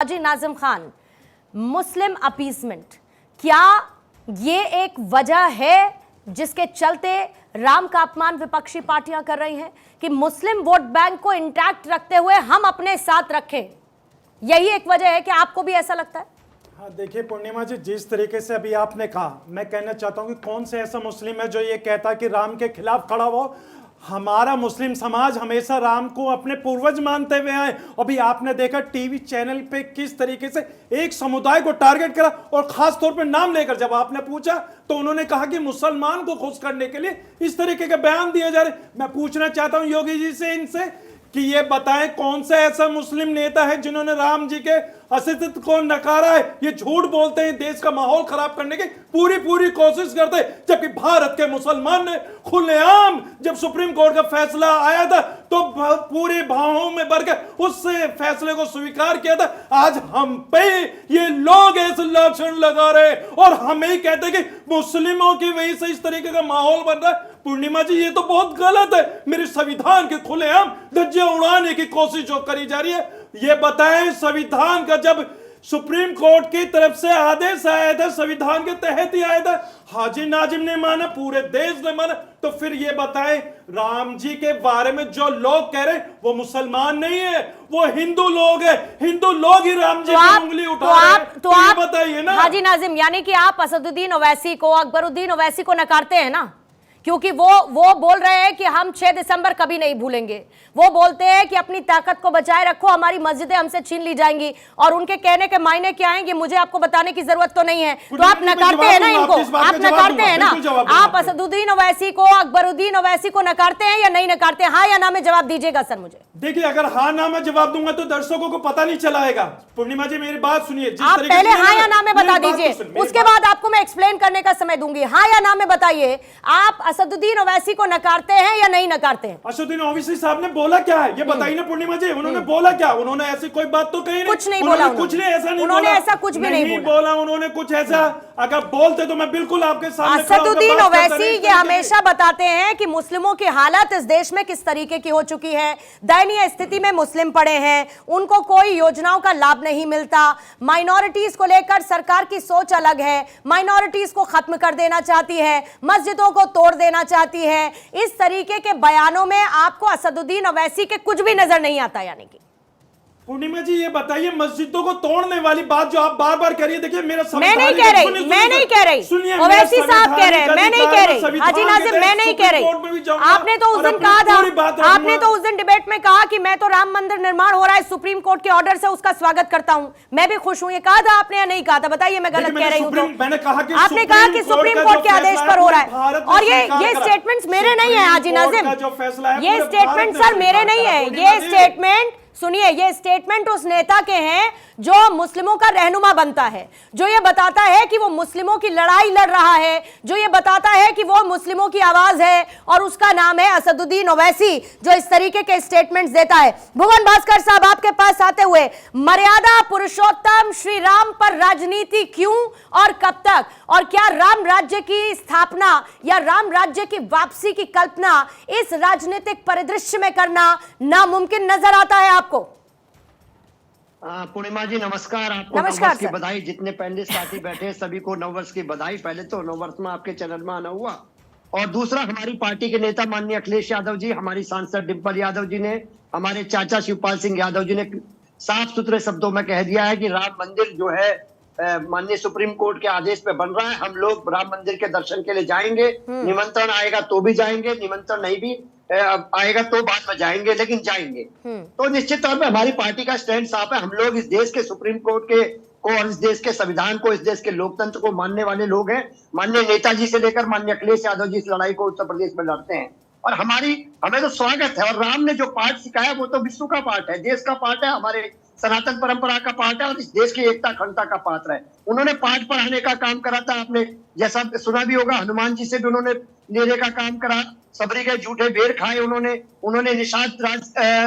हाजी नाजिम खान, मुस्लिम appeasement, क्या ये एक वजह है जिसके चलते राम का अपमान विपक्षी पार्टियां कर रही हैं कि मुस्लिम वोट बैंक को इंटैक्ट रखते हुए हम अपने साथ रखें? यही एक वजह है कि आपको भी ऐसा लगता है? हाँ देखिए पूर्णिमा जी, जिस तरीके से अभी आपने कहा, मैं कहना चाहता हूं कि कौन से ऐसा मुस्लिम है जो ये कहता है कि राम के खिलाफ खड़ा हो। हमारा मुस्लिम समाज हमेशा राम को अपने पूर्वज मानते हुए आए। अभी आपने देखा टीवी चैनल पे किस तरीके से एक समुदाय को टारगेट करा और खास तौर पे नाम लेकर जब आपने पूछा तो उन्होंने कहा कि मुसलमान को खुश करने के लिए इस तरीके के बयान दिए जा रहे। मैं पूछना चाहता हूं योगी जी से, इनसे, कि ये बताएं कौन सा ऐसा मुस्लिम नेता है जिन्होंने राम जी के अस्तित्व को नकारा है। ये झूठ बोलते हैं, देश का माहौल खराब करने की पूरी कोशिश करते हैं, जबकि भारत के मुसलमान ने खुलेआम जब सुप्रीम कोर्ट का फैसला आया था तो पूरे भावों में भरकर उस फैसले को स्वीकार किया था। आज हम पे ये लोग ऐसे लक्षण लगा रहे और हमें ही कहते हैं कि मुस्लिमों की वजह से इस तरीके का माहौल बन रहा है। पूर्णिमा जी, ये तो बहुत गलत है। मेरे संविधान के खुलेआम धज्जियां उड़ाने की कोशिश जो करी जा रही है, ये बताएं संविधान का जब सुप्रीम कोर्ट की तरफ से आदेश आया था, संविधान के तहत ही आया था, हाजी नाजिम ने माना, पूरे देश ने माना, तो फिर ये बताएं राम जी के बारे में जो लोग कह रहे हैं वो मुसलमान नहीं है, वो हिंदू लोग है। हिंदू लोग ही राम जी की उंगली उठा रहे हैं। तो आप बताइए ना हाजी नाजिम, यानी कि आप असदुद्दीन ओवैसी को, अकबरुद्दीन ओवैसी को नकारते हैं ना, क्योंकि वो बोल रहे हैं कि हम 6 दिसंबर कभी नहीं भूलेंगे। वो बोलते हैं कि अपनी ताकत को बचाए रखो, हमारी मस्जिदें हमसे छीन ली जाएंगी, और उनके कहने के मायने क्या आएंगे मुझे आपको बताने की जरूरत तो नहीं है। तो आप नकारते हैं ना इनको, आप नकारते हैं ना, आप असदुद्दीन ओवैसी को, अकबरुद्दीन ओवैसी को नकारते हैं या नहीं नकारते? हाँ या ना में जवाब दीजिएगा सर मुझे। देखिए, अगर हाँ ना में जवाब दूंगा तो दर्शकों को पता नहीं चलाएगा। पूर्णिमा जी मेरी बात सुनिए, आप पहले हाँ या ना में बता दीजिए, उसके बाद आपको मैं एक्सप्लेन करने का समय दूंगी। हाँ या ना में बताइए, आप असदुद्दीन ओवैसी को नकारते हैं या नहीं नकारते हैं? असदुद्दीन ओवैसी साहब ने बोला क्या है ये बताइए ना पूर्णिमा जी, उन्होंने बोला क्या? उन्होंने ऐसी कोई बात तो कही नहीं, कुछ नहीं बोला, कुछ नहीं, ऐसा नहीं, उन्होंने ऐसा कुछ भी नहीं बोला उन्होंने कुछ ऐसा। अगर बोलते तो मैं बिल्कुल आपके सामने। असदुद्दीन ओवैसी ये हमेशा बताते हैं कि मुस्लिमों की हालत इस देश में किस तरीके की हो चुकी है, दयनीय स्थिति में मुस्लिम पड़े हैं, उनको कोई योजनाओं का लाभ नहीं मिलता, माइनॉरिटीज को लेकर सरकार की सोच अलग है, माइनॉरिटीज को खत्म कर देना चाहती है, मस्जिदों को तोड़ देना चाहती है। इस तरीके के बयानों में आपको असदुद्दीन ओवैसी के कुछ भी नजर नहीं आता। यानी कि पूर्णिमा जी ये बताइए, मस्जिदों को तोड़ने वाली बात जो आप बार बार कह रही है, देखिए मेरा मैं नहीं कह रही, ओवैसी साहब कह रहे हैं, मैं नहीं कह रही, हाजी नाजिम मैं नहीं कह रही। आपने तो उस दिन कहा था, आपने तो उस दिन डिबेट में कहा कि मैं तो राम मंदिर निर्माण हो रहा है सुप्रीम कोर्ट के ऑर्डर से, उसका स्वागत करता हूं, मैं भी खुश हूं। ये कहा था आपने या नहीं कहा था? बताइए, मैं गलत कह रही हूं तो? आपने कहा कि सुप्रीम कोर्ट के आदेश पर हो रहा है, और ये स्टेटमेंट्स मेरे नहीं है हाजी नाजिम, ये स्टेटमेंट सर मेरे नहीं है। ये स्टेटमेंट सुनिए, ये स्टेटमेंट उस नेता के हैं जो मुस्लिमों का रहनुमा बनता है, जो ये बताता है कि वो मुस्लिमों की लड़ाई लड़ रहा है, जो ये बताता है कि वो मुस्लिमों की आवाज है, और उसका नाम है असदुद्दीन ओवैसी, जो इस तरीके के स्टेटमेंट्स देता है। भुवन भास्कर साहब आपके पास आते हुए, मर्यादा पुरुषोत्तम श्री राम पर राजनीति क्यों और कब तक, और क्या राम राज्य की स्थापना या राम राज्य की वापसी की कल्पना इस राजनीतिक परिदृश्य में करना नामुमकिन नजर आता है आपको? पूर्णिमा जी नमस्कार, आपको नववर्ष की बधाई। जितने पैनलिस्ट साथी बैठे सभी को नववर्ष की बधाई। पहले तो नववर्ष में आपके चैनल में आना हुआ, और दूसरा हमारी पार्टी के नेता माननीय अखिलेश यादव जी, हमारी सांसद डिंपल यादव जी ने, हमारे चाचा शिवपाल सिंह यादव जी ने साफ सुथरे शब्दों में कह दिया है कि राम मंदिर जो है माननीय सुप्रीम कोर्ट के आदेश पे बन रहा है, हम लोग राम मंदिर के दर्शन के लिए जाएंगे। निमंत्रण आएगा तो भी जाएंगे, निमंत्रण नहीं भी आएगा तो बाद में जाएंगे, लेकिन जाएंगे। तो निश्चित तौर पे हमारी पार्टी का स्टैंड साफ है। हम लोग इस देश के सुप्रीम कोर्ट के को और इस देश के संविधान को, इस देश के लोकतंत्र को मानने वाले लोग हैं। माननीय नेताजी से लेकर माननीय अखिलेश यादव जी इस लड़ाई को उत्तर प्रदेश में लड़ते हैं, और हमें तो स्वागत है। और राम ने जो पाठ सिखाया वो तो विश्व का पाठ है, देश का पाठ है, हमारे सनातन परंपरा का पाठ है, और इस देश की एकता अखंडता का पात्र है। उन्होंने पाठ पढ़ाने का काम करा था, आपने जैसा सुना भी होगा, हनुमान जी से भी उन्होंने लेने का काम करा, सबरी के झूठे बेर खाए उन्होंने निषाद राज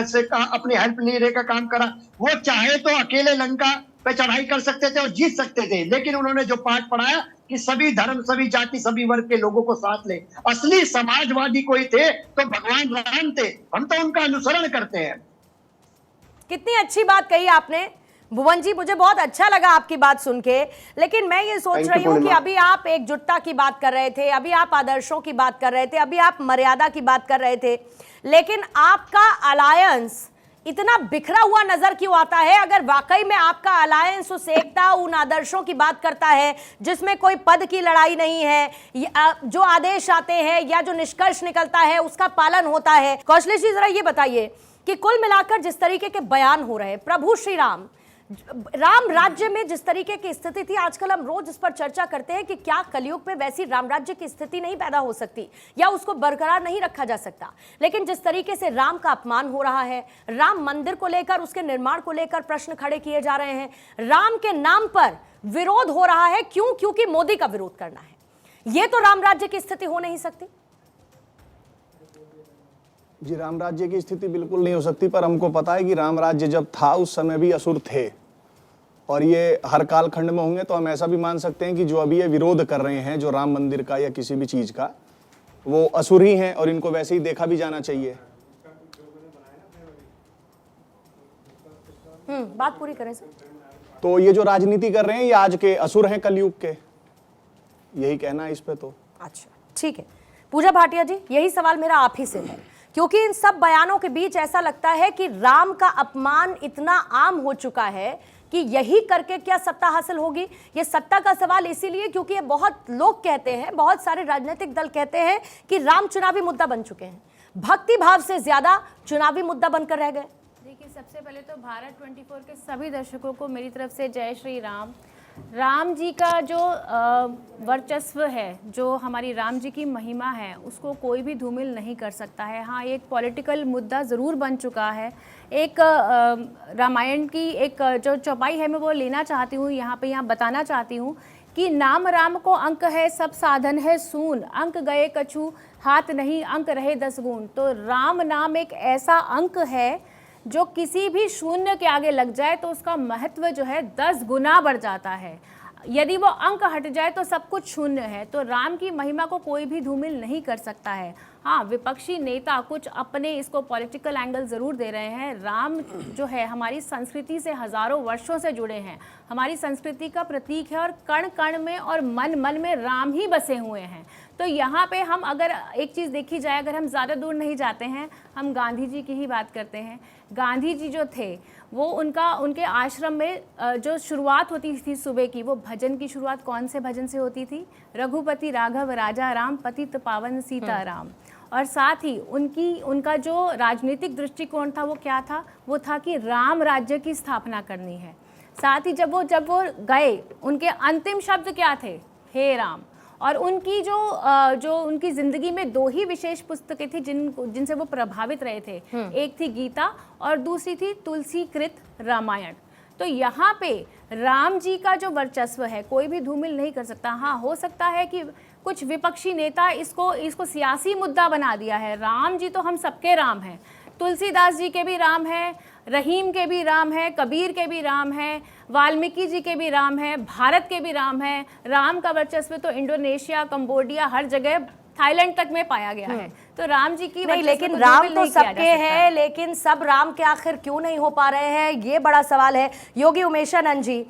से अपनी हेल्प लेने का काम करा। वो चाहे तो अकेले लंका पे चढ़ाई कर सकते थे और जीत सकते थे, लेकिन उन्होंने जो पाठ पढ़ाया कि सभी धर्म, सभी जाति, सभी वर्ग के लोगों को साथ ले। असली समाजवादी कोई थे तो भगवान राम थे, हम तो उनका अनुसरण करते हैं। कितनी अच्छी बात कही आपने। भुवन जी, मुझे बहुत अच्छा लगा आपकी बात सुन के, लेकिन मैं ये सोच रही हूँ कि अभी आप एकजुटता की बात कर रहे थे, अभी आप आदर्शों की बात कर रहे थे, अभी आप मर्यादा की बात कर रहे थे, लेकिन आपका अलायंस इतना बिखरा हुआ नजर क्यों आता है? अगर वाकई में आपका अलायंस उस एकता, उन आदर्शों की बात करता है जिसमें कोई पद की लड़ाई नहीं है, जो आदेश आते हैं या जो निष्कर्ष निकलता है उसका पालन होता है। कौशलेश जी, जरा ये बताइए कि कुल मिलाकर जिस तरीके के बयान हो रहे हैं, प्रभु श्री राम राज्य में जिस तरीके की स्थिति थी, आजकल हम रोज इस पर चर्चा करते हैं कि क्या कलयुग में वैसी राम राज्य की स्थिति नहीं पैदा हो सकती या उसको बरकरार नहीं रखा जा सकता। लेकिन जिस तरीके से राम का अपमान हो रहा है, राम मंदिर को लेकर, उसके निर्माण को लेकर प्रश्न खड़े किए जा रहे हैं, राम के नाम पर विरोध हो रहा है, क्यों? क्योंकि मोदी का विरोध करना है। यह तो राम राज्य की स्थिति हो नहीं सकती। जी, राम राज्य की स्थिति बिल्कुल नहीं हो सकती, पर हमको पता है कि राम राज्य जब था उस समय भी असुर थे और ये हर कालखंड में होंगे। तो हम ऐसा भी मान सकते हैं कि जो अभी ये विरोध कर रहे हैं जो राम मंदिर का या किसी भी चीज का, वो असुर ही हैं और इनको वैसे ही देखा भी जाना चाहिए। बात पूरी करें सर। तो ये जो राजनीति कर रहे हैं ये आज के असुर हैं कलयुग के, यही कहना है इस पे। तो अच्छा, ठीक है। पूजा भाटिया जी, यही सवाल मेरा आप ही से है, क्योंकि इन सब बयानों के बीच ऐसा लगता है कि राम का अपमान इतना आम हो चुका है कि यही करके क्या सत्ता हासिल होगी। ये सत्ता का सवाल इसीलिए क्योंकि ये बहुत लोग कहते हैं, बहुत सारे राजनीतिक दल कहते हैं कि राम चुनावी मुद्दा बन चुके हैं, भक्ति भाव से ज्यादा चुनावी मुद्दा बनकर रह गए। देखिए, सबसे पहले तो भारत 24 के सभी दर्शकों को मेरी तरफ से जय श्री राम। राम जी का जो वर्चस्व है, जो हमारी राम जी की महिमा है, उसको कोई भी धूमिल नहीं कर सकता है। हाँ, एक पॉलिटिकल मुद्दा ज़रूर बन चुका है। एक रामायण की एक जो चौपाई है मैं वो लेना चाहती हूँ यहाँ बताना चाहती हूँ कि नाम राम को अंक है, सब साधन है सून, अंक गए कछु हाथ नहीं, अंक रहे 10 गुण। तो राम नाम एक ऐसा अंक है जो किसी भी शून्य के आगे लग जाए तो उसका महत्व जो है 10 गुना बढ़ जाता है। यदि वो अंक हट जाए तो सब कुछ शून्य है। तो राम की महिमा को कोई भी धूमिल नहीं कर सकता है। हाँ, विपक्षी नेता कुछ अपने इसको पॉलिटिकल एंगल ज़रूर दे रहे हैं। राम जो है हमारी संस्कृति से हज़ारों वर्षों से जुड़े हैं, हमारी संस्कृति का प्रतीक है और कण कण में और मन मन में राम ही बसे हुए हैं। तो यहाँ पे हम अगर एक चीज़ देखी जाए, अगर हम ज़्यादा दूर नहीं जाते हैं, हम गांधी जी की ही बात करते हैं। गांधी जी जो थे वो उनके आश्रम में जो शुरुआत होती थी सुबह की, वो भजन की शुरुआत कौन से भजन से होती थी? रघुपति राघव राजा राम, पतित पावन सीता राम। और साथ ही उनका जो राजनीतिक दृष्टिकोण था वो क्या था? वो था कि राम राज्य की स्थापना करनी है। साथ ही जब वो गए, उनके अंतिम शब्द क्या थे? हे राम। और उनकी जो उनकी ज़िंदगी में 2 ही विशेष पुस्तकें थी जिनसे वो प्रभावित रहे थे। एक थी गीता और दूसरी थी तुलसी कृत रामायण। तो यहाँ पे राम जी का जो वर्चस्व है कोई भी धूमिल नहीं कर सकता। हाँ, हो सकता है कि कुछ विपक्षी नेता इसको सियासी मुद्दा बना दिया है। राम जी तो हम सबके राम हैं, तुलसीदास जी के भी राम हैं, रहीम के भी राम है, कबीर के भी राम है, वाल्मीकि जी के भी राम है, भारत के भी राम है। राम का वर्चस्व तो इंडोनेशिया, कंबोडिया, हर जगह, थाईलैंड तक में पाया गया है। तो राम जी की नहीं, लेकिन राम तो सबके हैं, लेकिन सब राम के आखिर क्यों नहीं हो पा रहे हैं, ये बड़ा सवाल है। योगी उमेशानंद जी,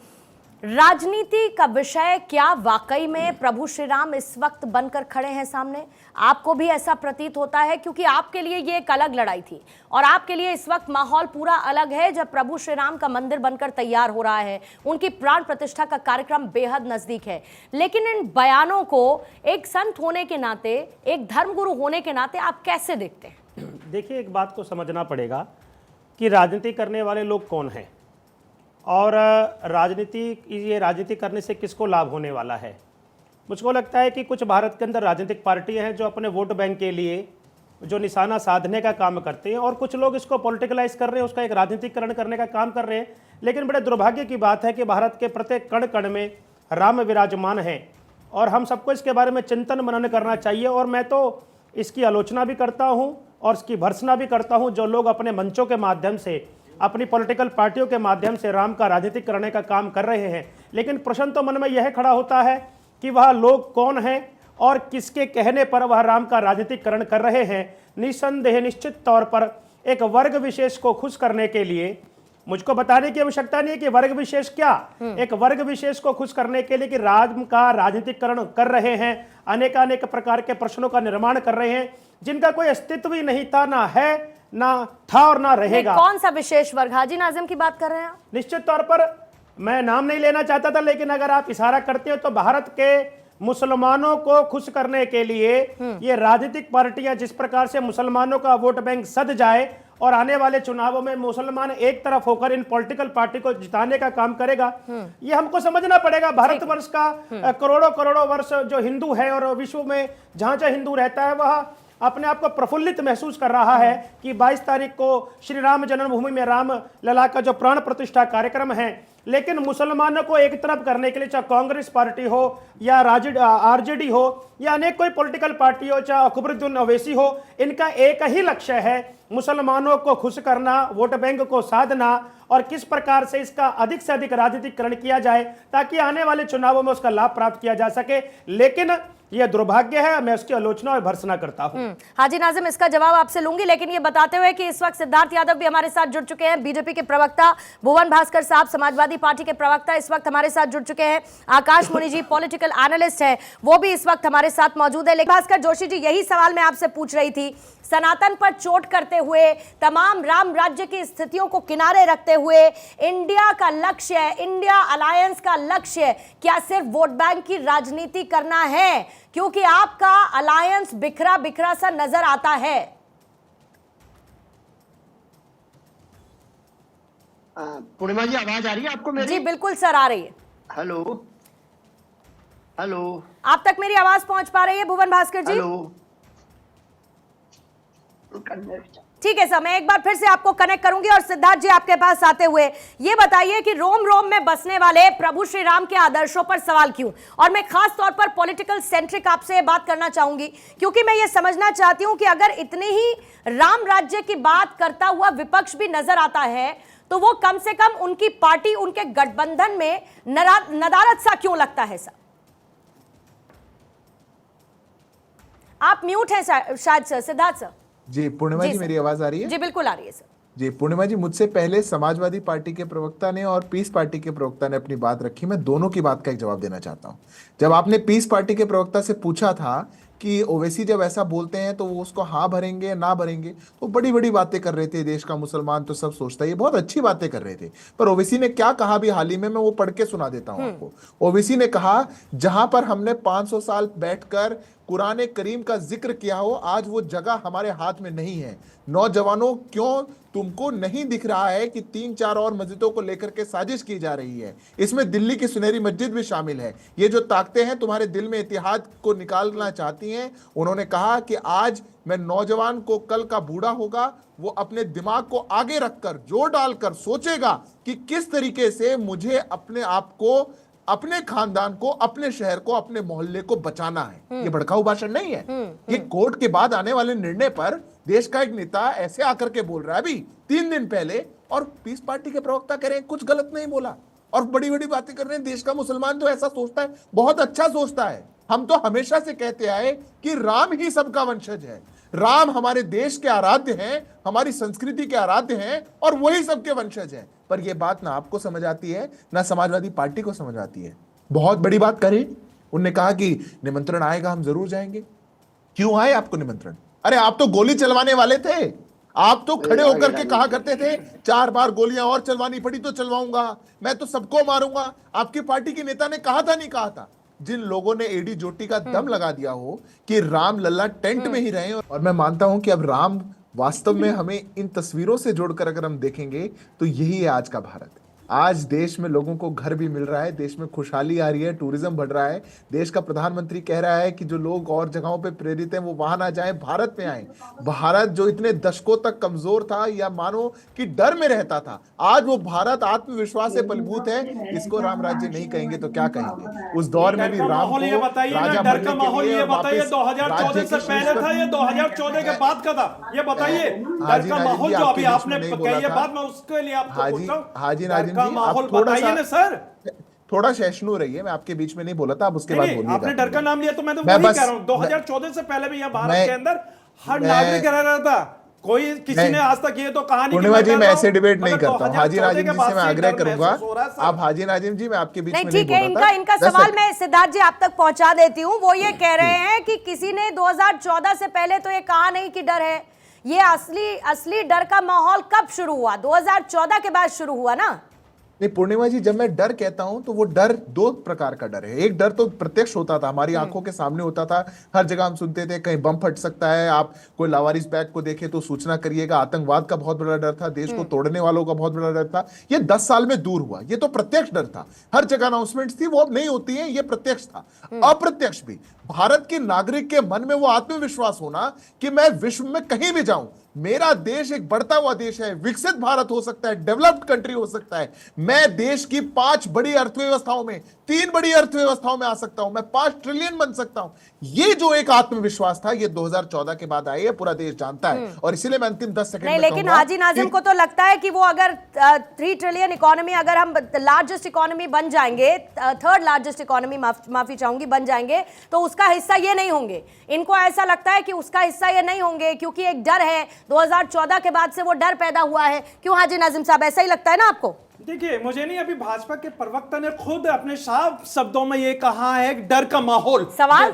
राजनीति का विषय क्या वाकई में प्रभु श्री राम इस वक्त बनकर खड़े हैं सामने? आपको भी ऐसा प्रतीत होता है? क्योंकि आपके लिए ये एक अलग लड़ाई थी और आपके लिए इस वक्त माहौल पूरा अलग है जब प्रभु श्री राम का मंदिर बनकर तैयार हो रहा है, उनकी प्राण प्रतिष्ठा का कार्यक्रम बेहद नजदीक है। लेकिन इन बयानों को एक संत होने के नाते, एक धर्मगुरु होने के नाते आप कैसे देखते हैं? देखिए, एक बात को समझना पड़ेगा कि राजनीति करने वाले लोग कौन हैं और ये राजनीति करने से किसको लाभ होने वाला है। मुझको लगता है कि कुछ भारत के अंदर राजनीतिक पार्टियां हैं जो अपने वोट बैंक के लिए जो निशाना साधने का काम करते हैं और कुछ लोग इसको पॉलिटिकलाइज कर रहे हैं, उसका एक राजनीतिकरण करने का काम कर रहे हैं। लेकिन बड़े दुर्भाग्य की बात है कि भारत के प्रत्येक कण कण में राम विराजमान हैं और हम सबको इसके बारे में चिंतन मनन करना चाहिए। और मैं तो इसकी आलोचना भी करता हूँ और इसकी भर्त्सना भी करता हूँ जो लोग अपने मंचों के माध्यम से, अपनी पॉलिटिकल पार्टियों के माध्यम से राम का राजनीतिक करने का काम कर रहे हैं। लेकिन प्रश्न तो मन में यह खड़ा होता है कि वह लोग कौन हैं और किसके कहने पर वह राम का राजनीतिकरण कर रहे हैं। निसंदेह निश्चित तौर पर एक वर्ग विशेष को खुश करने के लिए मुझको बताने की आवश्यकता नहीं है कि वर्ग विशेष क्या, एक वर्ग विशेष को खुश करने के लिए कि राज का राजनीतिकरण कर रहे हैं, अनेक प्रकार के प्रश्नों का निर्माण कर रहे हैं जिनका कोई अस्तित्व ही नहीं था, ना है, ना था और ना रहेगा। कौन सा विशेष वर्ग? हाजी नाजिम की बात कर रहे हैं आप? निश्चित तौर पर मैं नाम नहीं लेना चाहता था, लेकिन अगर आप इशारा करते हो तो भारत के मुसलमानों को खुश करने के लिए ये राजनीतिक पार्टियां जिस प्रकार से मुसलमानों का वोट बैंक सद जाए और आने वाले चुनावों में मुसलमान एक तरफ होकर इन पॉलिटिकल पार्टी को जिताने का काम करेगा, ये हमको समझना पड़ेगा। भारतवर्ष का करोड़ों वर्ष जो हिंदू है और विश्व में जहां जहां हिंदू रहता है वह अपने आप को प्रफुल्लित महसूस कर रहा है कि 22 तारीख को श्री राम जन्मभूमि में राम लला का जो प्राण प्रतिष्ठा कार्यक्रम है, लेकिन मुसलमानों को एक तरफ करने के लिए चाहे कांग्रेस पार्टी हो या आरजेडी हो या अनेक कोई पॉलिटिकल पार्टी हो, चाहे अकबरुद्दीन अवैसी हो, इनका एक ही लक्ष्य है मुसलमानों को खुश करना, वोट बैंक को साधना और किस प्रकार से इसका अधिक से अधिक राजनीतिकरण किया जाए ताकि आने वाले चुनावों में उसका लाभ प्राप्त किया जा सके। लेकिन यह दुर्भाग्य है, मैं उसकी आलोचना और भर्त्सना करता हूं। हाजी नाजिम, इसका जवाब आपसे लूंगी, लेकिन ये बताते हुए कि इस वक्त सिद्धार्थ यादव भी हमारे साथ जुड़ चुके हैं, बीजेपी के प्रवक्ता भुवन भास्कर साहब समाजवादी पार्टी के प्रवक्ता इस वक्त हमारे साथ जुड़ चुके हैं, आकाश मुनि जी पॉलिटिकल एनालिस्ट हैं, वो भी इस वक्त हमारे साथ मौजूद है। लेकिन भास्कर जोशी जी, यही सवाल मैं आपसे पूछ रही थी, सनातन पर चोट करते हुए, तमाम राम राज्य की स्थितियों को किनारे रखते हुए इंडिया का लक्ष्य है, इंडिया अलायंस का लक्ष्य क्या सिर्फ वोट बैंक की राजनीति करना है? क्योंकि आपका अलायंस बिखरा बिखरा सा नजर आता है। पूर्णिमा जी, आवाज आ रही है आपको मेरी? जी बिल्कुल सर, आ रही है। हेलो हेलो, आप तक मेरी आवाज पहुंच पा रही है भुवन भास्कर जी? हेलो, ठीक है सर, मैं एक बार फिर से आपको कनेक्ट करूंगी। और सिद्धार्थ जी, आपके पास आते हुए ये बताइए कि रोम रोम में बसने वाले प्रभु श्री राम के आदर्शों पर सवाल क्यों? और मैं खास तौर पर पॉलिटिकल सेंट्रिक आपसे ये बात करना चाहूंगी, क्योंकि मैं ये समझना चाहती हूं कि अगर इतनी ही राम राज्य की बात करता हुआ विपक्ष भी नजर आता है तो वो कम से कम उनकी पार्टी, उनके गठबंधन में नदारद सा क्यों लगता है सर? आप म्यूट हैं शायद सर। सिद्धार्थ सर। जी पूर्णिमा जी, मेरी आवाज आ रही है? जी बिल्कुल आ रही है सर। जी पूर्णिमा जी, मुझसे पहले समाजवादी पार्टी के प्रवक्ता ने और पीस पार्टी के प्रवक्ता ने अपनी बात रखी, मैं दोनों की बात का एक जवाब देना चाहता हूं। जब आपने पीस पार्टी के प्रवक्ता से पूछा था कि ओवैसी जब ऐसा बोलते हैं तो वो उसको हाँ भरेंगे या ना भरेंगे, तो बड़ी बड़ी बातें कर रहे थे, देश का मुसलमान तो सब सोचता है, ये बहुत अच्छी बातें कर रहे थे। पर ओवैसी ने क्या कहा भी हाल ही में, मैं वो पढ़ के सुना देता हूं आपको। ओवैसी ने कहा, जहां पर हमने 500 साल बैठकर कुरान करीम का जिक्र किया हो, आज वो जगह हमारे हाथ में नहीं है। नौजवानों, क्यों तुमको नहीं दिख रहा है कि 3-4 और मस्जिदों को लेकर के साजिश की जा रही है? इसमें दिल्ली की सुनहरी मस्जिद भी शामिल है। ये जो ताकतें हैं तुम्हारे दिल में इतिहाद को निकालना चाहती हैं। उन्होंने कहा कि आज मैं नौजवान को कल का बूढ़ा होगा, वो अपने दिमाग को आगे रखकर जोर डालकर सोचेगा कि किस तरीके से मुझे अपने आप को, अपने खानदान को, अपने शहर को, अपने मोहल्ले को बचाना है। ये भड़काऊ भाषण नहीं है। ये कोर्ट के बाद आने वाले निर्णय पर देश का एक नेता ऐसे आकर के बोल रहा है अभी 3 दिन पहले, और पीस पार्टी के प्रवक्ता कह रहे हैं कुछ गलत नहीं बोला और बड़ी बड़ी बातें कर रहे हैं। देश का मुसलमान तो ऐसा सोचता है, बहुत अच्छा सोचता है। हम तो हमेशा से कहते आए कि राम ही सबका वंशज है, राम हमारे देश के आराध्य हैं, हमारी संस्कृति के आराध्य हैं और वही सबके वंशज हैं। पर यह बात ना आपको समझ आती है ना समाजवादी पार्टी को समझ आती है। बहुत बड़ी बात करें, उनने कहा कि निमंत्रण आएगा, हम जरूर जाएंगे। क्यों आए आपको निमंत्रण? अरे आप तो गोली चलवाने वाले थे, आप तो खड़े होकर के कहा करते थे 4 बार गोलियां और चलवानी पड़ी तो चलवाऊंगा, मैं तो सबको मारूंगा। आपकी पार्टी के नेता ने कहा था, नहीं कहा था? जिन लोगों ने एडी जोटी का दम लगा दिया हो कि राम लल्ला टेंट में ही रहे, और मैं मानता हूं कि अब राम वास्तव में हमें इन तस्वीरों से जोड़कर अगर हम देखेंगे तो यही है आज का भारत। आज देश में लोगों को घर भी मिल रहा है, देश में खुशहाली आ रही है, टूरिज्म बढ़ रहा है। देश का प्रधानमंत्री कह रहा है कि जो लोग और जगहों पे प्रेरित हैं वो वहां ना जाएं, भारत में आए। भारत जो इतने दशकों तक कमजोर था या मानो कि डर में रहता था, आज वो भारत आत्मविश्वास से बलभूत है। इसको राम राज्य नहीं कहेंगे तो क्या कहेंगे? उस दौर में भी राम को राजा डर का माहौल ये बताइए, 2014 से पहले था, ये 2014 के बाद का था, ये बताइए। डर का माहौल जो अभी आपने कही है बात, मैं उसके लिए आपको पूछ रहा हूं। हाजी नाजिम, माहौल बताइए ना सर। थोड़ा सहिष्णु रहिए, मैं आपके बीच में नहीं बोला था, आप उसके बाद बोलिएगा। आपने डर का नाम लिया तो मैं तो वही कह रहा हूं। 2014 से पहले भी यहाँ भारत के अंदर हर नागरिक रह रहा था, कोई किसी ने आज तक ये तो कहा नहीं कि पूर्णिमा जी, मैं ऐसे डिबेट नहीं मगर करता हूँ। हाजी 2014 नाजिम के जी बाद से मैं से आग्रह डर करूंगा, महसूस हो रहा है, सर। आप हाजी नाजिम जी, मैं आपके बीच नहीं में नहीं ठीक है, बोल रहा था। इनका Just सवाल a- मैं सिद्धार्थ जी आप तक पहुंचा देती हूँ। वो ये कह रहे हैं कि किसी ने 2014 से पहले तो ये कहा नहीं कि डर है। ये असली डर का माहौल कब शुरू हुआ? 2014 के बाद शुरू हुआ ना। नहीं पूर्णिमा जी, जब मैं डर कहता हूं तो वो डर दो प्रकार का डर है। एक डर तो प्रत्यक्ष होता था, हमारी आंखों के सामने होता था, हर जगह हम सुनते थे कहीं बम फट सकता है, आप कोई लावारिस बैग को देखे तो सूचना करिएगा। आतंकवाद का बहुत बड़ा डर था, देश को तोड़ने वालों का बहुत बड़ा डर था। ये 10 साल में दूर हुआ। ये तो प्रत्यक्ष डर था, हर जगह अनाउंसमेंट्स थी, वो अब नहीं होती है, ये प्रत्यक्ष था। अप्रत्यक्ष भी भारत के नागरिक के मन में वो आत्मविश्वास होना कि मैं विश्व में कहीं भी जाऊं, मेरा देश एक बढ़ता हुआ देश है, विकसित भारत हो सकता है, डेवलप्ड कंट्री हो सकता है, मैं देश की 5 बड़ी अर्थव्यवस्थाओं में, 3 बड़ी अर्थव्यवस्थाओं में आ सकता हूं, मैं 5 ट्रिलियन बन सकता हूं। ये जो एक आत्मविश्वास था, ये 2014 के बाद आई है, पूरा देश जानता है। और इसीलिए मैं अंतिम 10 सेकंड नहीं, में लेकिन कहूंगा हाजी नाजिम कि- को तो लगता है कि वो अगर 3 ट्रिलियन इकोनॉमी, अगर हम लार्जेस्ट इकोनॉमी बन जाएंगे, 3rd लार्जेस्ट इकोनॉमी, माफी चाहूंगी, बन जाएंगे, तो उसका हिस्सा ये नहीं होंगे। इनको ऐसा लगता है कि उसका हिस्सा ये नहीं होंगे, क्योंकि एक डर है, 2014 के बाद से वो डर पैदा हुआ है। क्यों हाजी नाजिम साहब, ऐसा ही लगता है ना आपको? देखिए, मुझे नहीं, अभी भाजपा के प्रवक्ता ने खुद अपने साफ शब्दों में ये कहा है कि डर का माहौल। सवाल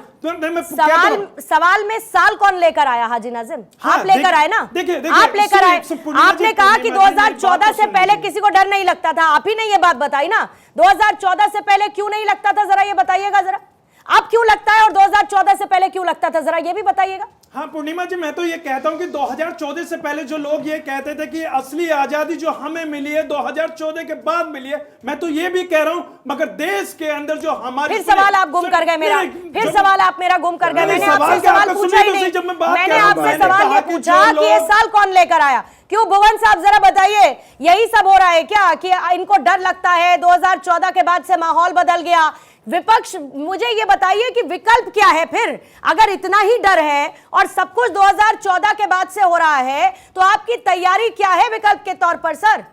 में साल कौन लेकर आया हाजी नाजिम? हाँ, आप लेकर आए ना। देखिए, आप लेकर आए। आपने कहा कि 2014 से पहले किसी को डर नहीं लगता था। आप ही ने ये बात बताई ना। 2014 से पहले क्यों नहीं लगता था, जरा ये बताइएगा। जरा आप क्यों लगता है और 2014 से पहले क्यों लगता था, जरा ये भी बताइएगा। हाँ पूर्णिमा जी, मैं तो ये कहता हूं कि 2014 से पहले जो लोग ये कहते थे कि असली आजादी जो हमें मिली है 2014 के बाद मिली है, मैं तो ये भी कह रहा हूं, मगर देश के अंदर जो हमारी, फिर सवाल आप गुम कर गए मेरा, फिर सवाल आप मेरा गुम कर गए। मैंने आपसे सवाल पूछा ही नहीं। मैंने आपसे सवाल ये पूछा कि ये साल कौन लेकर आया। क्यों भुवन साहब, जरा बताइए, यही सब हो रहा है क्या कि इनको डर लगता है? 2014 के बाद से माहौल बदल गया। विपक्ष, मुझे ये बताइए कि विकल्प क्या है फिर? अगर इतना ही डर है और सब कुछ 2014 के बाद से हो रहा है, तो आपकी तैयारी क्या है विकल्प के तौर पर? सर,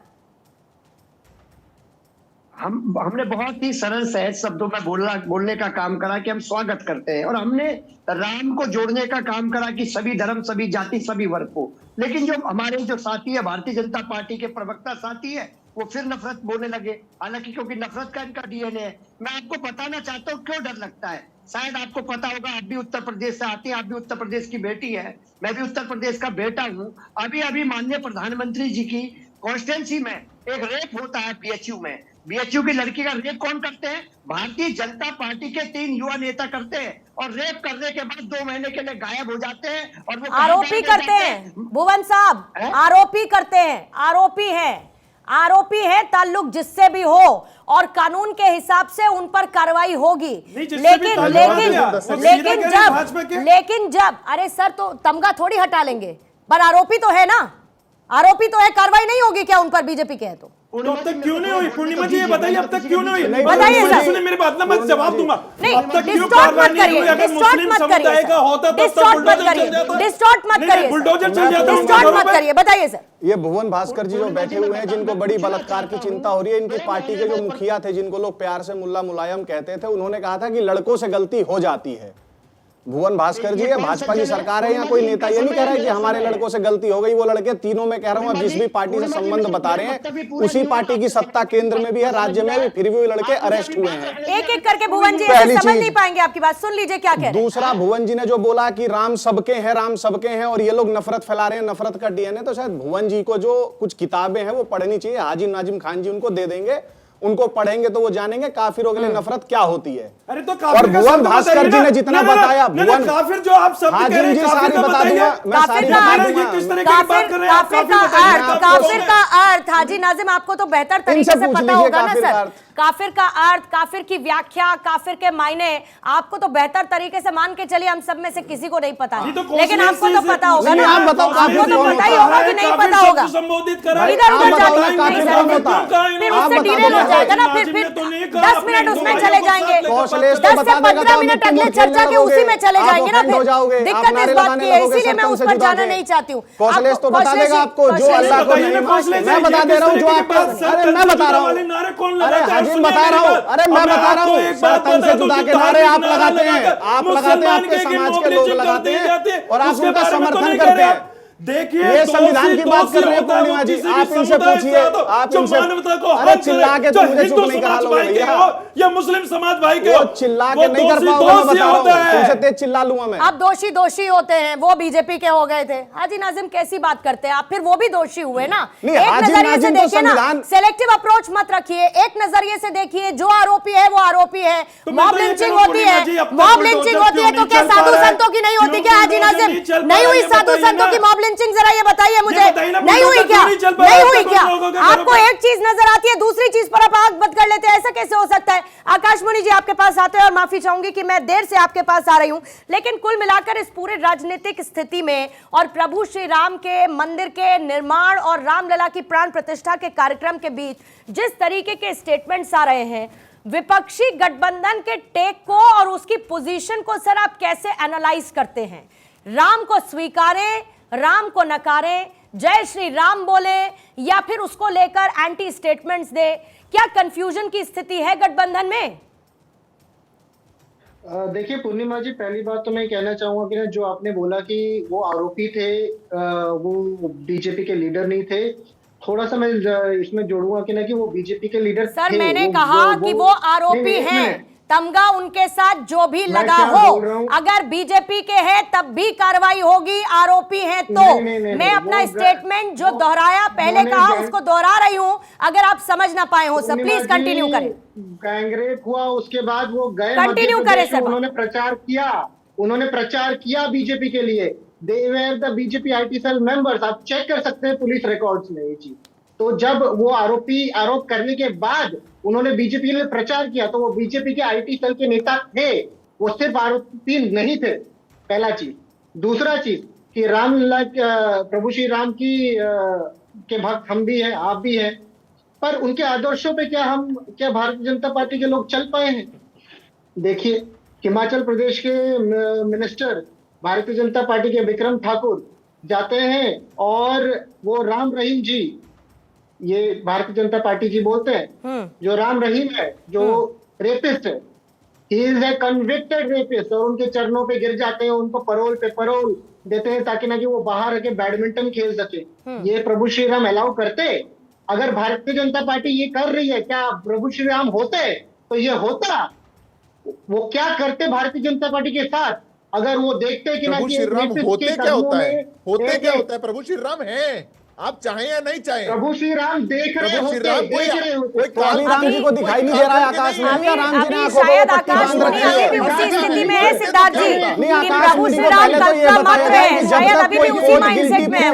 हमने बहुत ही सरल सहज शब्दों में बोलने का काम करा कि हम स्वागत करते हैं, और हमने राम को जोड़ने का काम करा कि सभी धर्म, सभी जाति, सभी वर्ग को। लेकिन जो हमारे जो साथी है, भारतीय जनता पार्टी के प्रवक्ता साथी है, वो फिर नफरत बोलने लगे। हालांकि क्योंकि नफरत का इनका डीएनए है। मैं आपको बताना चाहता हूँ क्यों डर लगता है। शायद आपको पता होगा, आप भी उत्तर प्रदेश से आती हैं, आप भी उत्तर प्रदेश की बेटी है, मैं भी उत्तर प्रदेश का बेटा हूँ। अभी माननीय प्रधानमंत्री जी की कॉन्स्टिट्यूंसी में एक रेप होता है बीएचयू में। बीएचयू की लड़की का रेप कौन करते हैं? भारतीय जनता पार्टी के 3 युवा नेता करते हैं, और रेप करने के बाद 2 महीने के लिए गायब हो जाते हैं। और वो आरोपी करते हैं भुवन साहब, आरोपी करते हैं, आरोपी है ताल्लुक जिससे भी हो, और कानून के हिसाब से उन पर कार्रवाई होगी। लेकिन जब अरे सर, तो तमगा थोड़ी हटा लेंगे, पर आरोपी तो है ना, आरोपी तो है, कार्रवाई नहीं होगी क्या उन पर? बीजेपी के है तो अब तक क्यों नहीं हुई? पूर्णिमा जी ये बताइए, अब तक क्यों नहीं हुई? बताइए सर। सुनिए मेरी बात ना, मैं जवाब दूंगा। नहीं, अब तक क्यों डिस्टॉर्ट कार्रवाई मत नहीं करिए, हुई? अगर मुस्लिम समुदाय का होता तो डिस्टॉर्ट मत करिए, डिस्टॉर्ट मत करिए, बुलडोजर चल जाता, डिस्टॉर्ट मत करिए, बताइए सर। ये भुवन भास्कर जी जो बैठे हुए हैं, जिनको बड़ी बलात्कार की चिंता हो रही है, इनकी पार्टी के जो मुखिया थे, जिनको लोग प्यार से मुल्ला मुलायम कहते थे, उन्होंने कहा था कि लड़कों से गलती हो जाती है। भुवन भास्कर जी, भाजपा की सरकार है, यहाँ कोई नेता ये नहीं कह रहा है कि हमारे लड़कों से गलती हो गई। वो लड़के तीनों में कह रहा हूँ, अब जिस भी पार्टी से संबंध बता रहे हैं, उसी पार्टी की सत्ता केंद्र में भी है, राज्य में भी, फिर भी वो लड़के अरेस्ट हुए हैं। एक एक करके भुवन जी समझ नहीं पाएंगे आपकी बात, सुन लीजिए क्या कह रहे हैं। दूसरा, भुवन जी ने जो बोला कि राम सबके हैं, राम सबके हैं, और ये लोग नफरत फैला रहे हैं, नफरत का डीएनए, तो शायद भुवन जी को जो कुछ किताबें हैं वो पढ़नी चाहिए। हाजी नाजिम खान जी उनको दे देंगे, उनको पढ़ेंगे तो वो जानेंगे काफिरों के लिए नफरत क्या होती है। अरे तो और भुवन भास्कर जी ने जितना बताया, भुवन काफिर जो आप सब कह रहे हैं, सारी बता दूंगा, मैं सारी बता दूंगा। किस तरह की बात कर रहे हैं आप? काफिर का अर्थ हाजी नाजिम आपको तो बेहतर तरीके से पता होगा ना सर। काफिर का अर्थ, काफिर की व्याख्या, काफिर के मायने आपको तो बेहतर तरीके से, मान के चलिए हम सब में से किसी को नहीं पता है, लेकिन आपको तो पता होगा ना। आप बताओ, आपको तो पता ही होगा कि नहीं पता होगा। संबोधित करा, इधर उधर फिर उससे डिरेल हो जाएगा ना। फिर 10 मिनट उसमें चले जाएंगे, 10 से 15 मिनट अगले चर्चा के उसी में चले जाएंगे ना। फिर दिक्कत इस बात की है, इसीलिए मैं उस पर जाना नहीं चाहती हूँ। कौशलेश तो बता देगा आपको, जो अल्लाह को मैं बता दे रहा हूँ, जो आपको, अरे मैं बता रहा हूँ, अरे हाजिम बता रहा हूँ, अरे मैं बता रहा हूँ, तन से जुदा के नारे आप लगाते हैं, आप लगाते हैं, आपके समाज के लोग लगाते हैं, और आप उनका समर्थन करते हैं। देखिए ये संविधान की बात कर रहे हैं पूर्णिमा जी, आप इनसे पूछिए, आप इनसे अरे चिल्ला के तो मुझे चुप नहीं करा लोगे भैया, या मुस्लिम समाज भाई के वो चिल्ला के नहीं कर पाओगे, मैं बता रहा हूं, तुमसे तेज चिल्ला लूंगा मैं। आप दोषी होते हैं, वो बीजेपी के हो गए थे। हाजी नाजिम कैसी बात करते हैं आप, फिर वो भी दोषी हुए ना। एक नजरिए से देखिए ना, सेलेक्टिव अप्रोच मत रखिए, एक नजरिए से देखिए, जो आरोपी है वो आरोपी है। मॉब लिंचिंग होती है, मॉब लिंचिंग होती है तो क्या साधु संतों की नहीं होती क्या? हाजी नाजिम नहीं हुई साधु संतों की मॉब लिंचिंग? जरा ये बताइए मुझे, नहीं हुई क्या? नहीं हुई क्या? आपको एक चीज नजर आती है, दूसरी चीज पर आप आंख बंद कर लेते हैं, ऐसा कैसे हो सकता है? आकाश मुनि जी आपके पास आते हैं, और माफी चाहूंगी कि मैं देर से आपके पास आ रही हूं, लेकिन कुल मिलाकर इस पूरे राजनीतिक स्थिति में और प्रभु श्री राम के मंदिर के निर्माण और रामलला की प्राण प्रतिष्ठा के कार्यक्रम के बीच जिस तरीके के स्टेटमेंट्स आ रहे हैं, विपक्षी गठबंधन के टेक को और उसकी पोजीशन को सर आप कैसे एनालाइज करते हैं? राम को स्वीकारें, राम को नकारें, जय श्री राम बोले, या फिर उसको लेकर एंटी स्टेटमेंट्स दे? क्या कंफ्यूजन की स्थिति है गठबंधन में? देखिए पूर्णिमा जी, पहली बात तो मैं कहना चाहूंगा कि ना, जो आपने बोला कि वो आरोपी थे, वो बीजेपी के लीडर नहीं थे, थोड़ा सा मैं इसमें जोड़ूंगा कि ना कि वो बीजेपी के लीडर सर थे। मैंने कहा कि वो आरोपी हैं, तमगा उनके साथ जो भी लगा हो, अगर बीजेपी के हैं तब भी कार्रवाई होगी, आरोपी हैं तो। मैं अपना स्टेटमेंट जो दोहराया, पहले कहा, उसको दोहरा रही हूं, अगर आप समझ ना पाए हो सर प्लीज कंटिन्यू करें। गैंगरेप हुआ, उसके बाद वो गए, कंटिन्यू करें सर। उन्होंने प्रचार किया बीजेपी के लिए। They were the BJP IT cell members, आप चेक कर सकते हैं पुलिस रिकॉर्ड्स में ये चीज। तो जब वो आरोप करने के बाद उन्होंने बीजेपी के लिए प्रचार किया, तो वो बीजेपी के IT सेल के नेता थे, वो सिर्फ आरोपी नहीं थे, पहला चीज। दूसरा चीज कि रामलला, प्रभु श्री राम की के भक्त हम भी हैं, आप भी हैं, पर उनके आदर्शों पे क्या भारतीय जनता पार्टी के लोग चल पाए हैं? देखिए, हिमाचल प्रदेश के मिनिस्टर भारतीय जनता पार्टी के विक्रम ठाकुर जाते हैं और वो राम रहीम जी, ये भारतीय जनता पार्टी जी बोलते हैं, जो राम रहीम है, जो रेपिस्ट है, he is a convicted rapist, और उनके चरणों पे गिर जाते हैं, उनको परोल पे परोल देते हैं ताकि ना कि वो बाहर आके बैडमिंटन खेल सके। ये प्रभु श्री राम अलाउ करते? अगर भारतीय जनता पार्टी ये कर रही है, क्या प्रभु श्री राम होते तो ये होता? वो क्या करते भारतीय जनता पार्टी के साथ? अगर वो देखते कि प्रभु श्री राम होते क्या होता है? होते क्या होता है? प्रभु श्री राम है, आप चाहें या नहीं चाहें। प्रभु श्री राम देख रहे होते, काली राम जी को दिखाई नहीं दे रहा है आकाश में, क्या राम जी ने शायद आकाश मुनि अभी भी उसी स्थिति में है सिद्धार्थ जी, कि प्रभु श्री राम कल्पना मात्र है, शायद अभी भी उसी माइंडसेट में है,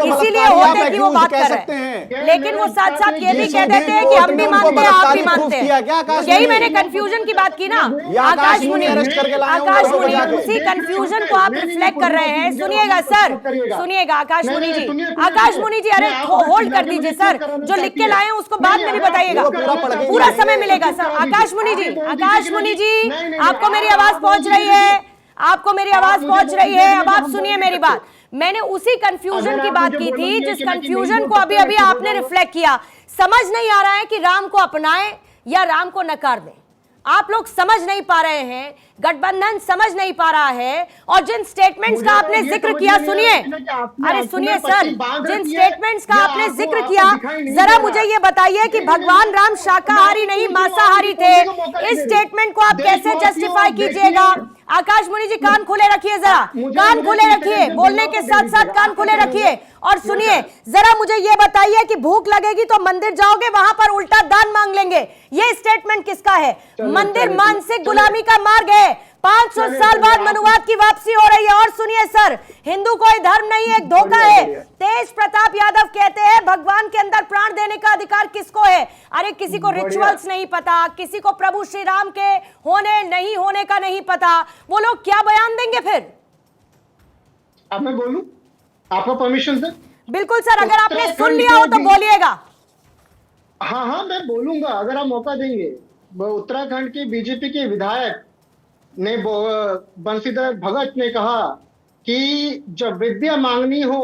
इसीलिए होते कि वो बात कर रहे हैं। लेकिन वो साथ साथ ये भी कह देते हैं कि हम भी मानते हैं, आप भी मानते हैं। यही मैंने कंफ्यूजन की बात की ना आकाश मुनि, उसी कंफ्यूजन को आप रिफ्लेक्ट कर रहे हैं। सुनिएगा सर, सुनिएगा आकाश मुनि जी, आकाश मुनि जी, अरे होल्ड कर दीजिए सर, जो लिख के लाए हैं उसको बाद में भी बताइएगा, पूरा समय मिलेगा सर। आकाश मुनि जी, आकाश मुनि जी, आपको मेरी आवाज पहुंच रही है? आपको मेरी आवाज पहुंच रही है? अब आप सुनिए मेरी बात। मैंने उसी कंफ्यूजन की बात की थी जिस कंफ्यूजन को अभी अभी आपने रिफ्लेक्ट किया। समझ नहीं आ रहा है कि राम को अपनाएं या राम को नकार दें। आप लोग समझ नहीं पा रहे हैं, गठबंधन समझ नहीं पा रहा है, और जिन स्टेटमेंट्स का आपने जिक्र किया, सुनिए, अरे सुनिए सर, जिन स्टेटमेंट्स का आपने जिक्र किया, जरा मुझे ये बताइए कि भगवान राम शाकाहारी नहीं मांसाहारी थे। इस स्टेटमेंट को आप कैसे जस्टिफाई कीजिएगा? आकाश मुनि जी कान खुले रखिए, जरा कान खुले रखिए, बोलने के साथ साथ कान खुले रखिए और सुनिए। जरा मुझे ये बताइए कि भूख लगेगी तो मंदिर जाओगे, वहां पर उल्टा दान मांग लेंगे, ये स्टेटमेंट किसका है? मंदिर मानसिक गुलामी का मार्ग है। 500 साल बाद मनुवाद की वापसी हो रही है। और सुनिए सर, हिंदू कोई धर्म नहीं है, एक धोखा है। तेज प्रताप यादव कहते हैं भगवान के अंदर प्राण देने का अधिकार किसको है? अरे किसी को रिचुअल्स नहीं पता, किसी को प्रभु श्री राम के होने नहीं होने का नहीं पता, वो लोग क्या बयान देंगे फिर? अब मैं बोलूं, आपका परमिशन सर? बिल्कुल सर, अगर आपने सुन लिया हो तो बोलिएगा। हाँ, मैं बोलूंगा अगर आप मौका देंगे। उत्तराखंड के बीजेपी के विधायक ने, बंशीधर भगत ने कहा कि जब विद्या मांगनी हो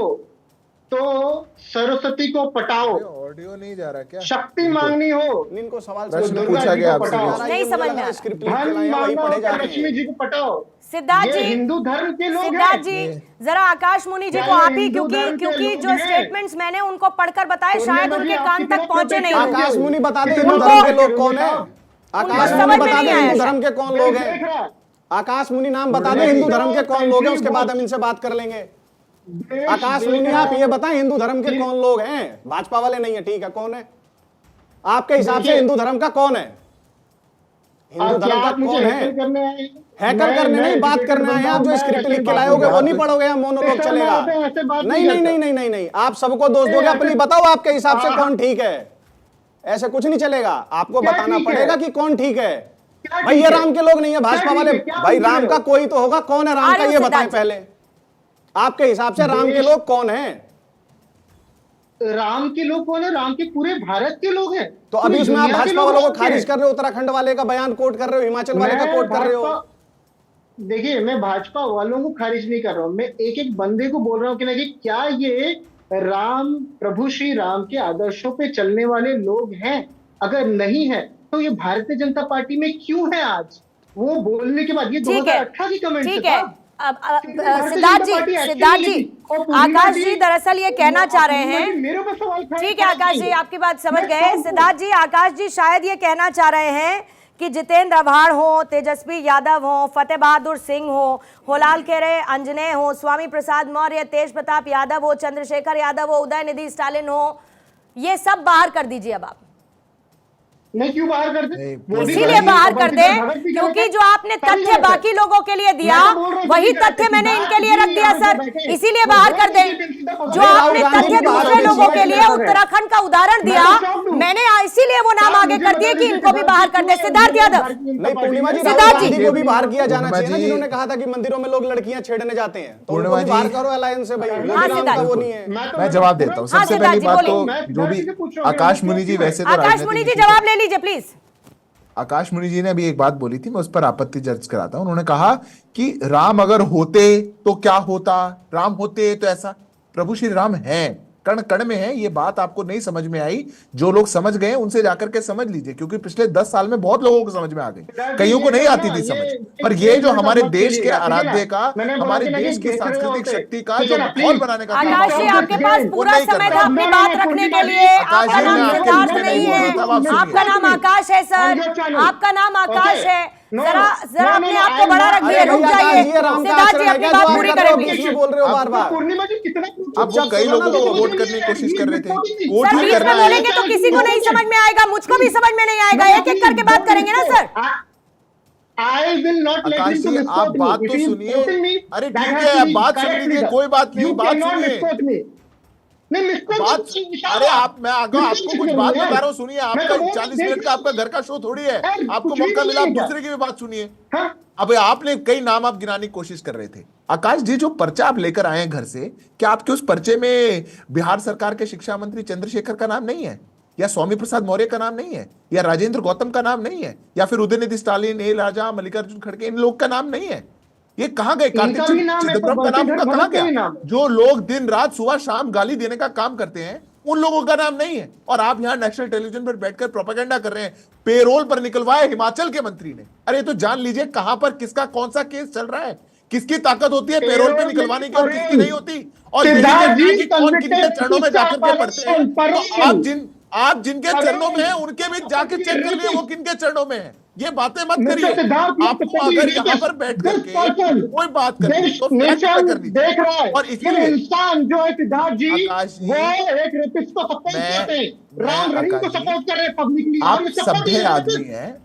तो सरस्वती को पटाओ, ऑडियो नहीं जा रहा क्या? शक्ति मांगनी हो इनको सवाल प्रश्न दुर्गा पूछा जी गया को आपसे। पटाओ, नहीं समझ में आ रहा। स्क्रिप्ट लिख के धन लाए हैं, वही मांगना पढ़े हो जा तो रहे लक्ष्मी हैं। जी को पटाओ। सिद्धार्थ ये जी, हिंदू धर्म के लोग सिद्धार्थ हैं। जी जरा आकाश मुनि जी क्या को ये आप ही, हिंदू धर्म के क्योंकि लोग जो हैं? स्टेटमेंट्स मैंने उनको पढ़कर बताए पूर्णिमा शायद जी, उनके आप कान कितना तक पहुंचे नहीं प्रोटेक्ट होंगे। आकाश मुनि बता दे कितना हिंदू धर्म के उनको- लोग कौन है? आकाश समझ मुनि में बता नहीं दे आया हिंदू शायद। धर्म के कौन लोग देख हैं? रहा है। आकाश मुनि नाम बता दे हिंदू धर्म के कौन लोग हैं, उसके बाद हम इनसे बात कर लेंगे। देश आकाश देख मुनि रहा आप है। ये बताएं हिंदू धर्म के कौन लोग हैं? भाजपा वाले नहीं है, ठीक है, कौन है आपके हिसाब से देखिए- हिंदू धर्म का कौन है? हिंदू क्या धर्म का आप मुझे कौन है? हैकर करने आए हैं? हैकर करने नहीं, बात करने आए हैं आप। जो स्क्रिप्ट लिख के लाए होगे वो नहीं पढ़ोगे, हम मोनोलॉग चलेगा। नहीं नहीं नहीं नहीं नहीं नहीं, आप सबको दोष दोगे अपनी। बताओ आपके हिसाब से कौन ठीक है? ऐसे कुछ नहीं चलेगा, आपको क्या बताना ठीक है? पड़ेगा कि कौन ठीक है। क्या भाई ठीक ये है? राम के लोग नहीं है, भाजपा क्या वाले। ठीक है? क्या भाई बोल रहे राम हो? का कोई तो होगा, कौन है राम का आर्य ये बताएं सिद्धार्थ। पहले। आपके हिसाब से राम के लोग कौन हैं? राम के लोग कौन है? राम के पूरे भारत के लोग हैं। तो अभी पूरी उसमें आप दुनिया के भाजपा लोग वालों को राम के खारिज हैं। कर रहे हो, उत्तराखंड वाले का बयान कोट कर रहे हो, हिमाचल वाले का मैं कोट कर रहे हो। भाजपा- देखिए, मैं भाजपा वालों को खारिज नहीं कर रहा हूं, मैं एक एक बंदे को बोल रहा हूं कि ना कि क्या ये राम, प्रभु श्री राम के आदर्शों पे चलने वाले लोग हैं? अगर नहीं है तो ये भारतीय जनता पार्टी में क्यों है आज? वो बोलने के बाद ये ठीक है, 2018 की कमेंट ठीक है। सिद्धार्थ जी, आकाश जी दरअसल ये कहना चाह रहे हैं। मेरे ऊपर सवाल खड़ा ठीक है आकाश जी, आपकी बात समझ मैं गए। शांत हूं। सिद्धार्थ जी, आकाश जी शायद ये कहना चाह रहे हैं कि जितेंद्र आव्हाड हो, तेजस्वी यादव हो, फतेह बहादुर सिंह हो, होलाल केरे अंजने हो, स्वामी प्रसाद मौर्य, तेज प्रताप यादव हो, चंद्रशेखर यादव हो, उदयनिधि स्टालिन हो, ये सब बाहर कर दीजिए अब आप। नहीं, क्यों बाहर कर दे? वो भी इसीलिए करेंगे, बाहर कर भगत दे भी क्योंकि करेंगे, जो आपने सभी तथ्य करते बाकी हैं। लोगों के लिए दिया मैं तो बोल रहा हूं वही सभी करते तथ्य हैं। मैंने इनके लिए सिद्धार्थ रख दिया जी सर, यहाँ पे बैठे। इसीलिए वो बाहर दो कर दें। बीजेपी का जो पता- आपने राहुल गांधी तथ्य भी बाहर दूसरे कर लोगों दिए। के लिए उत्तराखंड का उदाहरण दिया, मैंने इसीलिए वो नाम आप आगे मुझे कर दिए बता कि दीजिए इनको भी कि बाहर कर दे। भारतीय सिद्धार्थ यादव, नहीं, पूर्णिमा जी, सिद्धार्थ राहुल जी। गांधी को भी बाहर किया जाना पूर्णिमा चाहिए ना, जी- जिन्होंने कहा था कि मंदिरों में लोग लड़कियां छेड़ने जाते हैं, तो उनको पूर्णिमा भी जी- बाहर करो अलायंस से भाई। मोदी हाँ, राम सिद्धार्थ का वो जी। नहीं है। मैं जवाब देता हूँ। हाँ, सबसे सिद्धार्थ पहली जी, बात बोलिए। तो मैं जो भी सिद्धार्थ जी से पूछ रहा हूँ, आकाश मैं मुनि जी क्यों- वैसे तो आकाश राजनीतिक मुनि जी विषय जवाब ले लीजिए प्लीज। आकाश मुनि जी ने अभी एक बात बोली थी, मैं उस पर आपत्ति दर्ज कराता हूं। उन्होंने कहा कि राम अगर होते तो क्या होता, राम होते तो ऐसा। प्रभु श्री राम हैं, कण कण में है। ये बात आपको नहीं समझ में आई, जो लोग समझ गए उनसे जाकर के समझ लीजिए, क्योंकि पिछले 10 साल में बहुत लोगों को समझ में आ गई, कईयों को नहीं आती थी समझ। और ये जो हमारे देश के आराध्य का, हमारे देश की सांस्कृतिक शक्ति का जो माहौल बनाने का काम आकाश जी, आप आपके करते पास हैं, वो पूरा नहीं कर समय रहे। था अपनी बात रखने के लिए। आकाश आपका जी, नाम मैं आपके सिद्धार्थ बीच में नहीं नहीं है, बोल रहा था, आप सुनिए। आपका नाम आकाश है सर, आपका नाम आकाश है। जरा जरा अपने आप को बड़ा रखिए, रुक जाइए। सिद्धार्थ जी अपनी बात पूरी करें प्लीज। बोल रहे हो बार बार। पूर्णिमा जी कितना अब वो कई लोगों को वोट करने की कोशिश कर रहे थे। वोट सर ही बीच करना में है। बोलेंगे तो किसी को नहीं समझ में आएगा, मुझको भी समझ में नहीं आएगा। एक एक करके बात करेंगे ना sir. I will not let Akash him to ji, misquote आप me. बात If तो he is सुनिए। quoting me, अरे that ठीक has है, to आप be बात सुन correctly लीजिए, done. कोई बात नहीं, You बात cannot सुनिए। misquote me. नहीं, misquote बात नहीं, निशान अरे है। आप, मैं आगे आपको कुछ बात बता रहा हूँ, सुनिए। मैं आपका तो बोल 40 रहा हूँ, मिनट का आपका घर का शो थोड़ी है, यार, आपको कुछ भी मौका मिला, आप नहीं है दूसरे की भी बात सुनिए। हाँ? अब आपने कई नाम आप गिनाने की कोशिश कर रहे थे। आकाश जी, जो पर्चा आप लेकर आए हैं घर से, क्या आपके उस पर्चे में बिहार सरकार के शिक्षा मंत्री चंद्रशेखर का नाम नहीं है, या स्वामी प्रसाद मौर्य का नाम नहीं है, या राजेंद्र गौतम का नाम नहीं है, या फिर उदयनिधि स्टालिन, ए राजा, मल्लिकार्जुन खड़गे, इन लोग का नाम नहीं है? ये कहां गए? कार्तिक इनका भी नाम है, चिदम्बरम का नाम बंशीधर उनका कहां भगत का भी गया? नाम है। जो लोग दिन रात सुबह शाम गाली देने का काम करते हैं, उन लोगों का नाम नहीं है। और आप यहां नेशनल टेलीविजन पर बैठकर प्रोपेगेंडा कर रहे हैं, पेरोल पर निकलवाए हिमाचल के मंत्री ने। अरे तो जान लीजिए कहां पर किसका कौन सा केस चल रहा है, किसकी ताकत होती है पेरोल पे निकलवाने की और किसकी नहीं होती। और यही सिद्धार्थ देखना है जी, कि कौन किनके चरणों में जाकर के पढ़ते हैं। परवीन, तो आप जिनके चरणों में हैं उनके भी जाके चेक कर लिए वो किनके चरणों में है। ये बातें मत मिस्टर करिए। सिद्धार्थ, आपको अगर यहाँ पर बैठ करके कोई बात करनी है, तो फैक्ट पे करनी देख रहा है। और ये इसलिए इंसान जो है सिद्धार्थ जी, आकाश जी, वो एक रेपिस्ट को सपोर्ट करते हैं, राम रहीम को आकाश जी, सपोर्ट कर रहे हैं पब्लिकली। आप सभ्य आदमी हैं,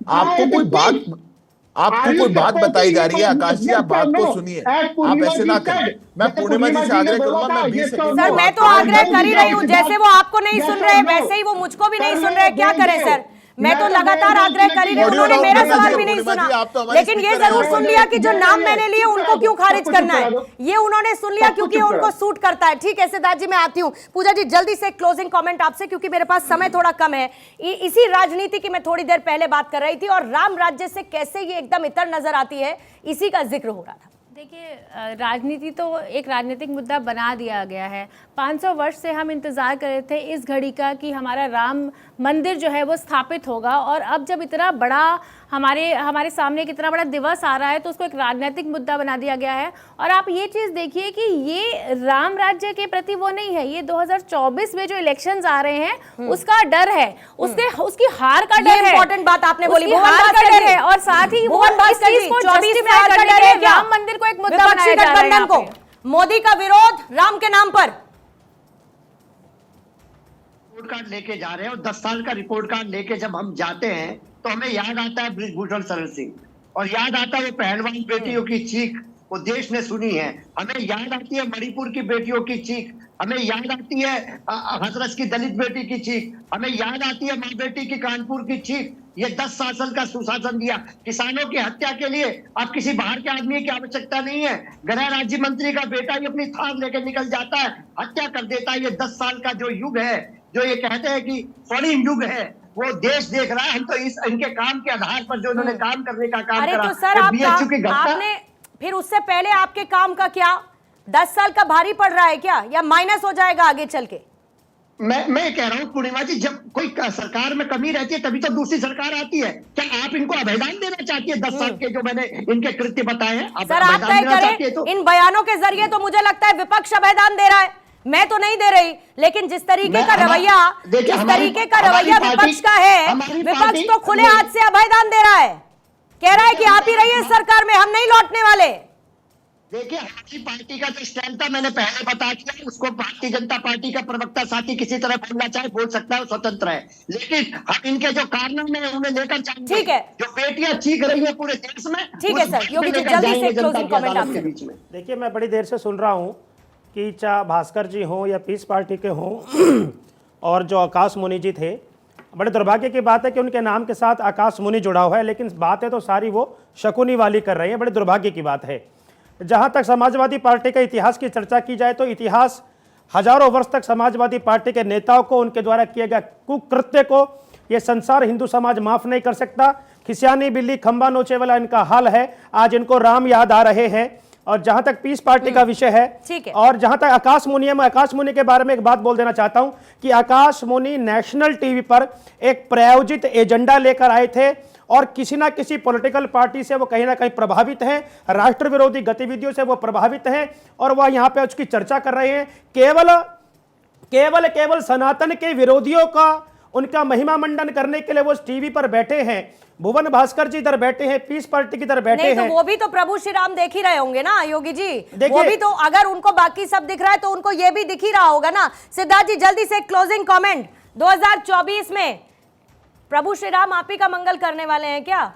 आपको कोई बात बताई जा रही है। आकाश जी, आप बात को सुनिए, आप ऐसे ना करें। मैं पूर्णिमा जी से आग्रह करूंगा, मैं 20 सेकंड सर मैं तो आग्रह कर ही रही हूँ, जैसे वो आपको नहीं सुन रहे वैसे ही वो मुझको भी नहीं सुन रहे। क्या करें सर, मैं तो लगातार आग्रह कर ही रही हूँ, उन्होंने मेरा सवाल भी नहीं सुना। लेकिन ये जरूर सुन लिया कि जो नाम मैंने लिए उनको क्यों खारिज करना है, ये उन्होंने सुन लिया क्योंकि उनको सूट करता है। ठीक है सिद्धार्थ जी, मैं आती हूँ। पूजा जी जल्दी से क्लोजिंग कमेंट आपसे, क्योंकि मेरे पास समय थोड़ा कम है। इसी राजनीति की मैं थोड़ी देर पहले बात कर रही थी और राम राज्य से कैसे ये एकदम इतर नजर आती है, इसी का जिक्र हो रहा था। देखिए, राजनीति तो एक राजनीतिक मुद्दा बना दिया गया है। 500 वर्ष से हम इंतज़ार कर रहे थे इस घड़ी का कि हमारा राम मंदिर जो है वो स्थापित होगा, और अब जब इतना बड़ा हमारे सामने एक इतना बड़ा दिवस आ रहा है तो उसको एक राजनीतिक मुद्दा बना दिया गया है। और आप ये चीज़ देखिए कि ये राम राज्य के प्रति वो नहीं है, ये 2024 में जो इलेक्शंस आ रहे हैं उसका डर है, उसकी हार का डर है। इंपॉर्टेंट बात आपने बोली, हार का डर है, और साथ ही वो इस चीज को जस्टिफाई करने के लिए राम मंदिर को एक मुद्दा बनाया जा रहा है यहाँ पे। मोदी का विरोध राम के नाम पर रिपोर्ट कार्ड लेके जा रहे हैं, और 10 साल का रिपोर्ट कार्ड लेके जब हम जाते हैं तो हमें याद आता है बृजभूषण शरण सिंह, और याद आता है वो पहलवान बेटियों की चीख, वो देश ने सुनी है। हमें याद आती है मणिपुर की बेटियों की चीख, हमें याद आती है हाथरस की दलित बेटी की चीख, हमें याद आती है माँ बेटी की कानपुर की चीख। ये 10 शासन का सुशासन दिया। किसानों की हत्या के लिए अब किसी बाहर के आदमी की आवश्यकता नहीं है, गृह राज्य मंत्री का बेटा ही अपनी थार लेकर निकल जाता है, हत्या कर देता है। ये 10 साल का जो युग है, जो ये कहते हैं कि स्वर्णिम युग है, वो देश देख रहा है। हम तो इनके काम के आधार पर जो उन्होंने काम करने का काम करा, तो सर आपने फिर उससे पहले आपके काम का क्या 10 साल का भारी पड़ रहा है क्या, या माइनस हो जाएगा आगे चल के? मैं कह रहा हूँ पूर्णिमा जी, जब कोई सरकार में कमी रहती है तभी तो दूसरी सरकार आती है। क्या आप इनको अभयदान देना चाहती है? 10 साल के जो मैंने इनके कृत्य बताए हैं, सर आप तय करें। तो इन बयानों के जरिए तो मुझे लगता है विपक्ष अभयदान दे रहा है, मैं तो नहीं दे रही, लेकिन जिस तरीके का रवैया विपक्ष का है, विपक्ष तो खुले हाथ से अभयदान दे रहा है, कह रहा है कि आप ही रहिए सरकार में, हम नहीं लौटने वाले। देखिए, हमारी पार्टी का जो स्टैंड था मैंने पहले बता दिया, उसको भारतीय जनता पार्टी का प्रवक्ता साथी किसी तरह बोलना चाहे बोल सकता है, स्वतंत्र है, लेकिन हम इनके जो कारनामे हैं उन्हें लेकर जाएंगे। ठीक है, जो बेटियां चीख रही है पूरे देश में। ठीक है सर, योगी जी जल्दी से क्लोजिंग कमेंट आपके बीच में। देखिए, मैं बड़ी देर से सुन रहा हूँ कि चाहे भास्कर जी हों या पीस पार्टी के हों और जो आकाश मुनि जी थे, बड़े दुर्भाग्य की बात है कि उनके नाम के साथ आकाश मुनि जुड़ा हुआ है, लेकिन बातें तो सारी वो शकुनी वाली कर रही हैं। बड़े दुर्भाग्य की बात है। जहाँ तक समाजवादी पार्टी के इतिहास की चर्चा की जाए तो इतिहास हजारों वर्ष तक समाजवादी पार्टी के नेताओं को, उनके द्वारा किए गए कुकृत्य को ये संसार हिंदू समाज माफ नहीं कर सकता। खिसियानी बिल्ली खंबा नोचे वाला इनका हाल है। आज इनको राम याद आ रहे हैं। और जहां तक पीस पार्टी का विषय है, और जहां तक आकाश मुनि है, मैं आकाश मुनि के बारे में एक बात बोल देना चाहता हूं कि आकाश मुनि नेशनल टीवी पर एक प्रायोजित एजेंडा लेकर आए थे, और किसी ना किसी पॉलिटिकल पार्टी से वो कहीं ना कहीं प्रभावित हैं, राष्ट्र विरोधी गतिविधियों से वो प्रभावित हैं, और वह यहां पे उसकी चर्चा कर रहे हैं। केवल सनातन के विरोधियों का, उनका महिमा मंडन करने के लिए वो टीवी पर बैठे हैं। भुवन भास्कर जी इधर बैठे हैं, पीस पार्टी की तरफ बैठे हैं। तो वो भी तो प्रभु श्री राम देख ही रहे होंगे ना योगी जी, वो भी तो, अगर उनको बाकी सब दिख रहा है तो उनको ये भी दिख ही रहा होगा ना। सिद्धार्थ जी जल्दी से क्लोजिंग कमेंट, 2024 में प्रभु श्री राम आप ही का मंगल करने वाले हैं क्या?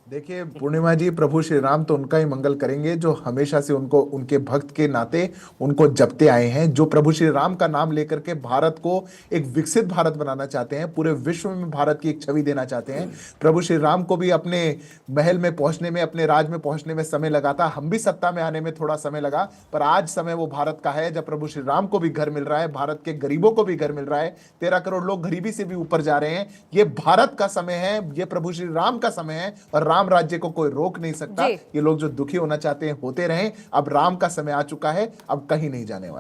देखिए पूर्णिमा जी, प्रभु श्री राम तो उनका ही मंगल करेंगे जो हमेशा से उनको, उनके भक्त के नाते उनको जपते आए हैं, जो प्रभु श्री राम का नाम लेकर के भारत को एक विकसित भारत बनाना चाहते हैं, पूरे विश्व में भारत की एक छवि देना चाहते हैं। प्रभु श्री राम को भी अपने महल में पहुंचने में, अपने राज में पहुंचने में समय लगा था, हम भी सत्ता में आने में थोड़ा समय लगा, पर आज समय वो भारत का है जब प्रभु श्री राम को भी घर मिल रहा है, भारत के गरीबों को भी घर मिल रहा है। 13 करोड़ लोग गरीबी से भी ऊपर जा रहे हैं। ये भारत का समय है, ये प्रभु श्री राम का समय है, और राम राज्य को कोई रोक नहीं सकता। ये लोग जो दुखी होना चाहते हैं होते रहें। अब राम का समय आ चुका है, अब कहीं नहीं जाने वाला।